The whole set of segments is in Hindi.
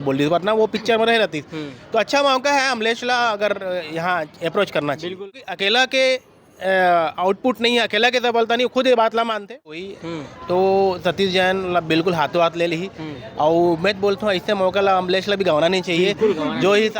बोल रही वरना वो पिक्चर में रह रहती। तो अच्छा मौका है अमलेशला अगर यहाँ अप्रोच करना चाहिए। बिल्कुल अकेला के आउटपुट नहीं है, अकेला के सबलता नहीं, खुद ये बात ला मानते वही। तो सतीश जैन बिल्कुल हाथों हाथ ले ली। और मैं बोलता हूँ ऐसे मौका ला अमलेशला भी गंवाना नहीं चाहिए जो ही।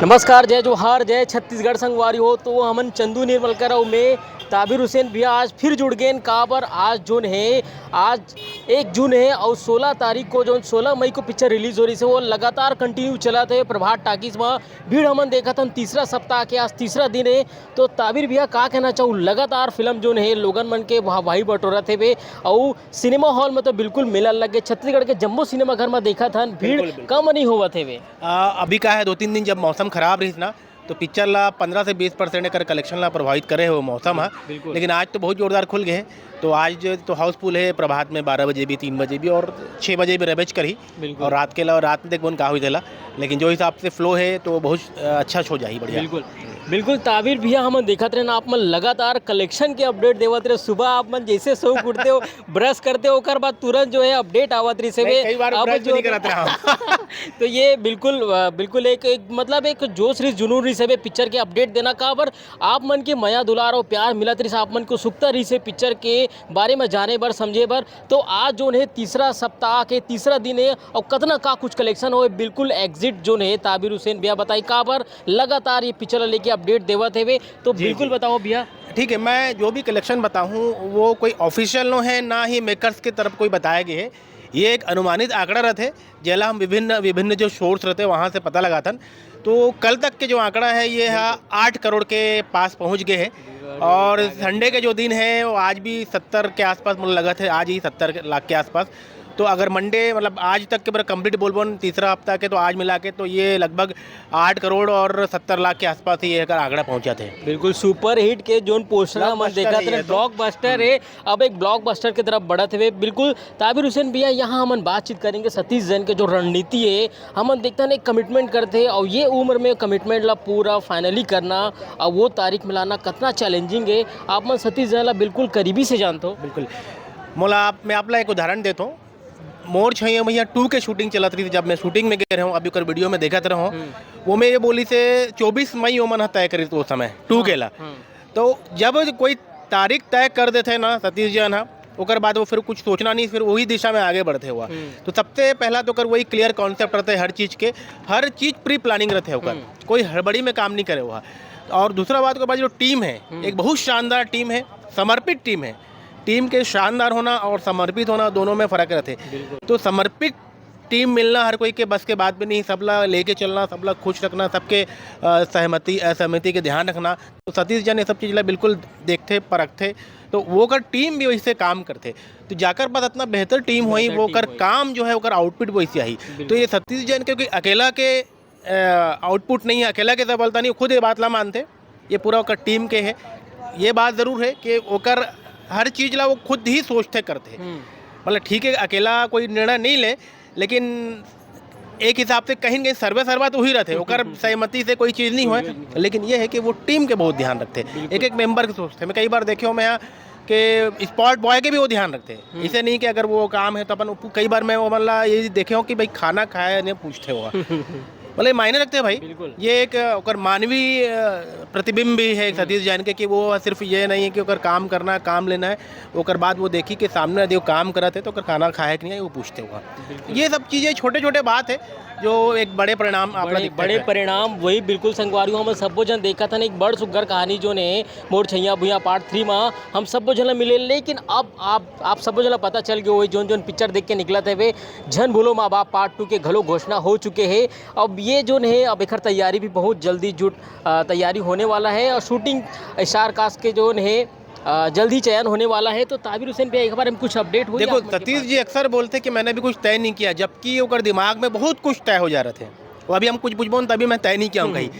नमस्कार, जय जोहार, जय छत्तीसगढ़ संगवारी हो। तो हमन चंदू निर्मलकर और मैं ताबिर हुसैन भैया आज फिर जुड़ गए काबर। आज जून है, आज 1 जून है और 16 तारीख को जो 16 मई को पिक्चर रिलीज हो रही है वो लगातार कंटिन्यू चला थे प्रभात टाकीज में। भीड़ हमन देखा था तीसरा सप्ताह के, आज तीसरा दिन है। तो ताबिर भैया का कहना चाहूँ, लगातार फिल्म जो है लोगन मन के भाई बटोरा थे वे और सिनेमा हॉल में तो बिल्कुल मेला लग गए। छत्तीसगढ़ के जम्बो सिनेमा घर में देखा था भीड़ कम नहीं हुआ थे वे। अभी का है 2-3 दिन जब मौसम खराब रही ना तो पिक्चर ला 15 से 20% कर कलेक्शन ला प्रभावित करे हो मौसम है। लेकिन आज तो बहुत जोरदार खुल गए। तो आज तो हाउसफुल है प्रभात में 12 बजे भी, 3 बजे भी और 6 बजे भी रेबेज करी। और रात के रात में देख बोन का हुई देला। लेकिन जो हिसाब से फ्लो है तो बहुत अच्छा शो जाही बढ़िया। बिल्कुल ताबिर भैया हम देखते रहे ना, आप मन लगातार कलेक्शन के अपडेट देवत रहे। सुबह आप मन जैसे सो उठते हो ब्रश करते हो ओकर बाद तुरंत जो है अपडेट आवत रही से कई बार ब्रश भी नहीं करत रहा। तो ये बिल्कुल एक मतलब एक जोश रही जुनून रही से पिक्चर के अपडेट देना का बर आप मन के मया दुलार और प्यार मिलत रही से आप मन को सुखता रही से पिक्चर के बारे में जाने बर समझे बर। तो आज जो है तीसरा सप्ताह के तीसरा दिन है और कतना का कुछ कलेक्शन हो बिल्कुल एग्जिट जो है ताबिर हुसैन भैया बताई का बर लगातार ये पिक्चर लेके अपडेट देवत है वे। तो बिल्कुल बताओ भैया। ठीक है, मैं जो भी कलेक्शन बताऊं वो कोई ऑफिशियल नो है ना ही मेकर्स की तरफ कोई बताया गया है। ये एक अनुमानित आंकड़ा रहते जेला हम विभिन्न जो सोर्स रहते वहाँ से पता लगातन। तो कल तक के जो आंकड़ा है ये 8 करोड़ के पास पहुँच गए हैं। और संडे के जो दिन है वो आज भी 70 के आसपास मुझे लगा थे, आज ही 70 लाख के आसपास। तो अगर मंडे मतलब आज तक के पूरा कंप्लीट बोलबोन तीसरा हफ्ता के तो आज मिला के तो ये लगभग 8 करोड़ और 70 लाख के आसपास ही ये आंकड़ा पहुंचा थे। बिल्कुल सुपर हिट के जोन पोस्टर हम देखा थे ब्लॉकबस्टर है, अब एक ब्लॉकबस्टर की तरफ बढ़त हुए। बिल्कुल ताबिर हुसैन भैया यहाँ हम बातचीत करेंगे सतीश जैन के जो रणनीति है हम देखते हैं कमिटमेंट करते और ये उम्र में कमिटमेंट ला पूरा फाइनली करना और वो तारीख मिलाना कितना चैलेंजिंग है। आप मन सतीश जैन ला बिल्कुल करीबी से जानते हो। बिल्कुल मोला मैं आपला एक उदाहरण देता हूँ। मोर छैया भैया 2 के शूटिंग चलत रही थी जब मैं शूटिंग में गए रहा हूँ, अभी कर वीडियो में देखा रहा हूँ। वो मैं ये बोली से 24 मई ओमन तय करी तो समय 2 के ला। तो जब कोई तारीख तय कर देते ना सतीश जैन ओकर बाद वो फिर कुछ सोचना नहीं, फिर वही दिशा में आगे बढ़ते हुआ। तो सबसे पहला तो कर वही क्लियर कॉन्सेप्ट रहते है हर चीज़ के, हर चीज़ प्री प्लानिंग रहते होकर, कोई हड़बड़ी में काम नहीं करे हुआ। और दूसरा बात के बाद जो टीम है एक बहुत शानदार टीम है, समर्पित टीम है। टीम के शानदार होना और समर्पित होना दोनों में फ़र्क रहते। तो समर्पित टीम मिलना हर कोई के बस के बात भी नहीं, सबला लेके चलना, सबला खुश रखना, सबके सहमति असहमति के ध्यान रखना। तो सतीश जैन ये सब चीज़ बिल्कुल देखते परखते। तो वो कर टीम भी वैसे काम करते तो जाकर बाद इतना बेहतर टीम हुई, वो कर काम जो है वो आउटपुट वैसे आई। तो ये सतीश जैन क्योंकि अकेला के आउटपुट नहीं है, अकेला के सबलता नहीं, खुद ये बात ला मानते, ये पूरा ओकर टीम के है। ये बात ज़रूर है कि ओकर हर चीज़ ला वो खुद ही सोचते करते। मतलब ठीक है अकेला कोई निर्णय नहीं ले, लेकिन एक हिसाब से कहीं कहीं सर्वा तो ही रहते ओकर सहमति से कोई चीज़ नहीं हुए। लेकिन ये है कि वो टीम के बहुत ध्यान रखते, एक मेंबर के सोचते। मैं कई बार देखे हो मैं यहाँ कि स्पॉट बॉय के भी वो ध्यान रखते हैं। इसे नहीं कि अगर वो काम है तो अपन कई बार मैं वो मतलब ये देखे हो कि भाई खाना खाया नहीं पूछते हुआ मतलब मायने रखते हैं भाई। ये एक ओकर मानवीय प्रतिबिंब भी है सतीश जैन के कि वो सिर्फ ये नहीं है कि ओकर काम करना है, काम लेना है, ओकर बाद वो देखी कि सामने यदि वो काम करते तो ओकर खाना खाए कि नहीं वो पूछते हुआ। ये सब चीज़ें छोटे छोटे बात है जो एक बड़े परिणाम बड़े परिणाम वही बिल्कुल संगवारी हम सबो जन देखा था एक बड़ सुग्घर कहानी जो ने मोर छैया भुइया पार्ट 3 में हम सबो जन मिले। लेकिन अब आप सबो जन पता चल गया वही जोन पिक्चर देख के निकला थे वे झन भूलो माँ बाप पार्ट 2 के घलो घोषणा हो चुके हैं। अब ये जो है अब एक तैयारी भी बहुत जल्दी तैयारी होने वाला है और शूटिंग स्टार कास्ट के जो है जल्दी चयन होने वाला है। तो ताबिर हुसैन पे एक बार हम कुछ अपडेट हो। देखो सतीश जी अक्सर बोलते कि मैंने भी कुछ तय नहीं किया, जबकि ओकर दिमाग में बहुत कुछ तय हो जा रहे थे। वो अभी हम कुछ पूछबोन तभी मैं तय नहीं किया हूँ कहीं।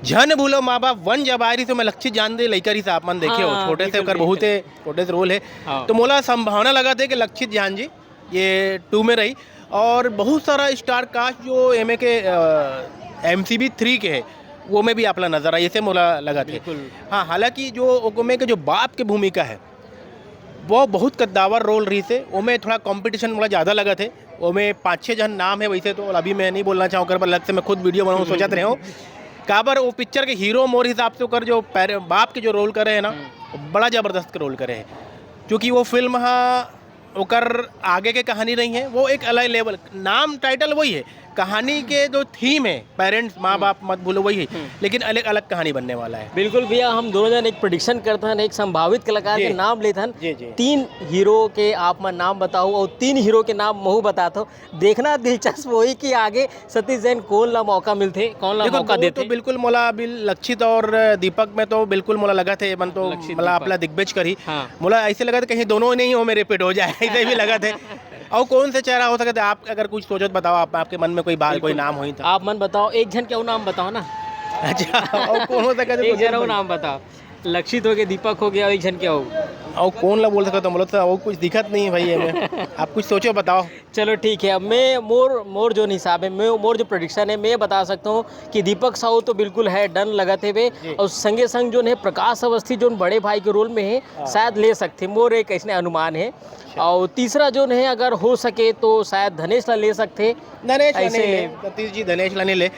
झन भूलो माँ बाप 1 जब आ रही तो मैं लक्षित जान दे लइका रही से आप मन देखे हो छोटे से ओकर बहुत छोटे से रोल है। तो मोला संभावना लगा थे कि लक्षित जान जी ये 2 में रही। और बहुत सारा स्टार कास्ट जो एमए के MCB 3 के है वो में भी आपला नजर आई, ऐसे मोला लगा थे। हाँ, हालांकि जो ओमे के जो बाप की भूमिका है वो बहुत कद्दावर रोल रही से, ओमे थोड़ा कंपटीशन मोला ज़्यादा लगा थे वो में 5-6 जन नाम है वैसे, तो अभी मैं नहीं बोलना चाहूँ कर, पर अलग से मैं खुद वीडियो बनाऊँ सोचत रहे हूँ। काबर वो पिक्चर के हीरो मोर हिसाब से ओकर जो बाप के जो रोल करे है ना, बड़ा ज़बरदस्त के रोल करे है, क्योंकि वो फिल्म ओकर आगे के कहानी नहीं है, वो एक अलग लेवल, नाम टाइटल वही है, कहानी के जो थीम है पेरेंट्स माँ बाप मत भूलो वही है, लेकिन अलग अलग कहानी बनने वाला है। बिल्कुल भैया, हम दोनों जन एक प्रेडिक्शन करते हैं, एक संभावित कलाकार के नाम लेते हैं। जी जी 3 हीरो के आप मैं नाम बताऊँ और 3 हीरो के नाम महू बताता हूँ। देखना दिलचस्प वही कि आगे सतीश जैन कौन ला मौका मिलते, कौन ला मौका देते। तो बिल्कुल मोला अभी लक्षित और दीपक में तो बिल्कुल मोला लगा थे, मन तो मतलब अपना दिग्गज करी, मोला ऐसे लगा था कहीं दोनों नहीं हो मेरे रिपीट हो जाए, ऐसे भी लगा थे। और कौन से चेहरा हो सकता है, आप अगर कुछ सोचो तो बताओ, आपके मन में कोई बात कोई नाम हो था, आप मन बताओ, एक जन क्या नाम बताओ ना। अच्छा और कौन हो सकता है, एक जन नाम बताओ, लक्षित हो गया, दीपक हो गया, और एक जन क्या हो, और कौन ला बोल सकता तो बोलो, तो कुछ दिक्कत नहीं है भाई है में। आप कुछ सोचो बताओ। चलो ठीक है, अब मैं मोर जो हिसाब है, मोर जो प्रेडिक्शन है, मैं बता सकता हूँ कि दीपक साहू तो बिल्कुल है डन लगा थे वे, और संगे संग जो है प्रकाश अवस्थी जो बड़े भाई के रोल में है शायद ले सकते, मोर एक ऐसे अनुमान है। और तीसरा जो है अगर हो सके तो शायद धनेश ला ले सकते, धनेश सतीश जी धनेश लाने ले।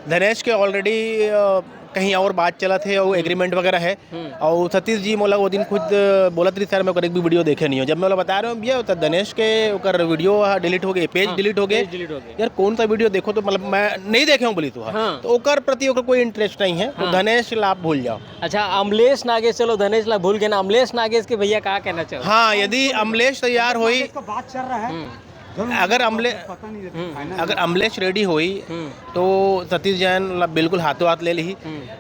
धनेश के ऑलरेडी कहीं और बात चला थे और एग्रीमेंट वगैरह है, और सतीश जी मोला वो दिन खुद बोलत रही सर मैं एक भी वीडियो देखे नहीं हो, जब मैं बोला बता रहा हूँ भैया तो धनेश के ओकर वीडियो डिलीट हो गए, पेज डिलीट हो गए यार, कौन सा वीडियो देखो तो मतलब मैं नहीं देखे हूँ बोली तो ओकर प्रति ओकर कोई इंटरेस्ट नहीं है, तो धनेश ला आप भूल जाओ। अच्छा अमलेश नागेश, चलो धनेश ला भूल गए ना, अमलेश नागेश के भैया क्या कहना चाहो। हाँ यदि अमलेश तैयार हुई, बात चल रहा है, अगर अमलेश रेडी हुई तो सतीश जैन बिल्कुल हाथों हाथ ले ली।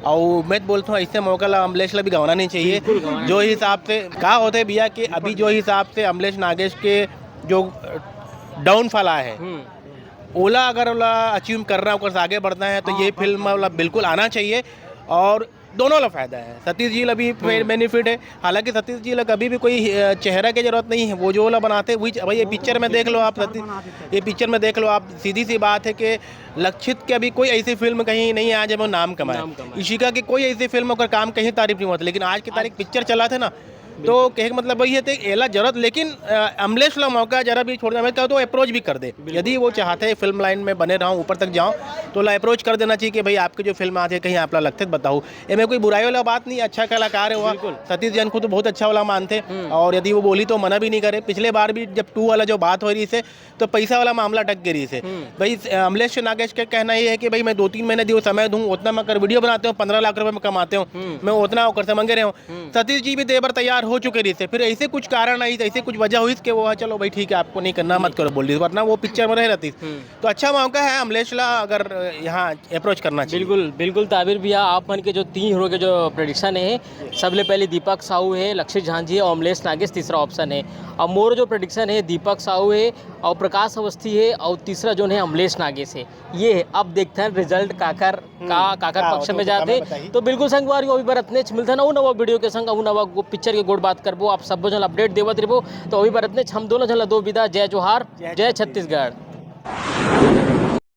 और मैं बोलता हूँ ऐसे मौका ला अमलेश ला भी गंवाना नहीं चाहिए, जो हिसाब से कहा होते है भैया कि अभी जो हिसाब से अमलेश नागेश के जो डाउनफॉल आए हैं, ओला अगर ओला अचीव करना है ओकर आगे बढ़ना है तो ये फिल्म बिल्कुल आना चाहिए, और दोनों ला फायदा है। सतीश जी ला भी बेनिफिट है, हालांकि सतीश जी ला कभी भी कोई चेहरा की जरूरत नहीं है, वो जो ला बनाते वही भाई, ये पिक्चर में देख लो आप, ये पिक्चर में देख लो आप, सीधी सी बात है कि लक्षित के अभी कोई ऐसी फिल्म कहीं नहीं आ जब वो नाम कमाए, इशिका की कोई ऐसी फिल्म का काम कहीं तारीफ नहीं होता, लेकिन आज की तारीख पिक्चर चला थे ना, तो कहे का मतलब वही है एला जरूरत, लेकिन अमलेश ला मौका जरा भी छोड़ना, मैं कहता हूँ अप्रोच भी कर दे, यदि वो चाहते हैं फिल्म लाइन में बने रहूँ ऊपर तक जाऊँ तो ला अप्रोच कर देना चाहिए कि भाई आपके जो फिल्म आती है कहीं आप ला लगते बताओ, ये में कोई बुराई वाला बात नहीं, अच्छा कलाकार है वो, सतीश जैन को तो बहुत अच्छा वाला मानते, और यदि वो बोली तो मना भी नहीं करे। पिछले बार भी जब 2 वाला जो बात हो रही से तो पैसा वाला मामला टक गई से, भाई अमलेश नागेश का कहना ये है कि भाई मैं 2-3 महीने दियो समय दूँ, उतना मैं कर वीडियो बनाते हूँ, 15 लाख रुपये में कमाते हूँ, मैं उतना कर से मंगे रहे हूँ। सतीश जी भी देवर तैयार हो चुके रही से, फिर ऐसे कुछ कारण आई, ऐसे कुछ वजह हुई कि वो चलो भाई ठीक है आपको नहीं करना मत करो बोल दी, वरना वो पिक्चर में रह रहती, तो अच्छा मौका है अमलेश ला अगर यहाँ अप्रोच करना चाहिए। बिल्कुल बिल्कुल ताबिर भैया, आप मन के जो 3 हीरो के जो प्रेडिक्शन है, सबले पहले दीपक साहू है, लक्षित झांझी है और अमलेश नागेश तीसरा ऑप्शन है, और मोर जो प्रेडिक्शन है दीपक साहू है और प्रकाश अवस्थी है, और तीसरा जो है अमलेश नागेश है, ये है। अब देखते हैं रिजल्ट काकर पक्ष में जाते, तो बिल्कुल संगवार अभी बार इतने मिलते ना नवा वीडियो के संग नवा पिक्चर के गोड़ बात करबो, आप सब जन अपडेट देवत रहो, तो अभी बार इतने हम दोनों जन दो विदा, जय जोहार, जय छत्तीसगढ़।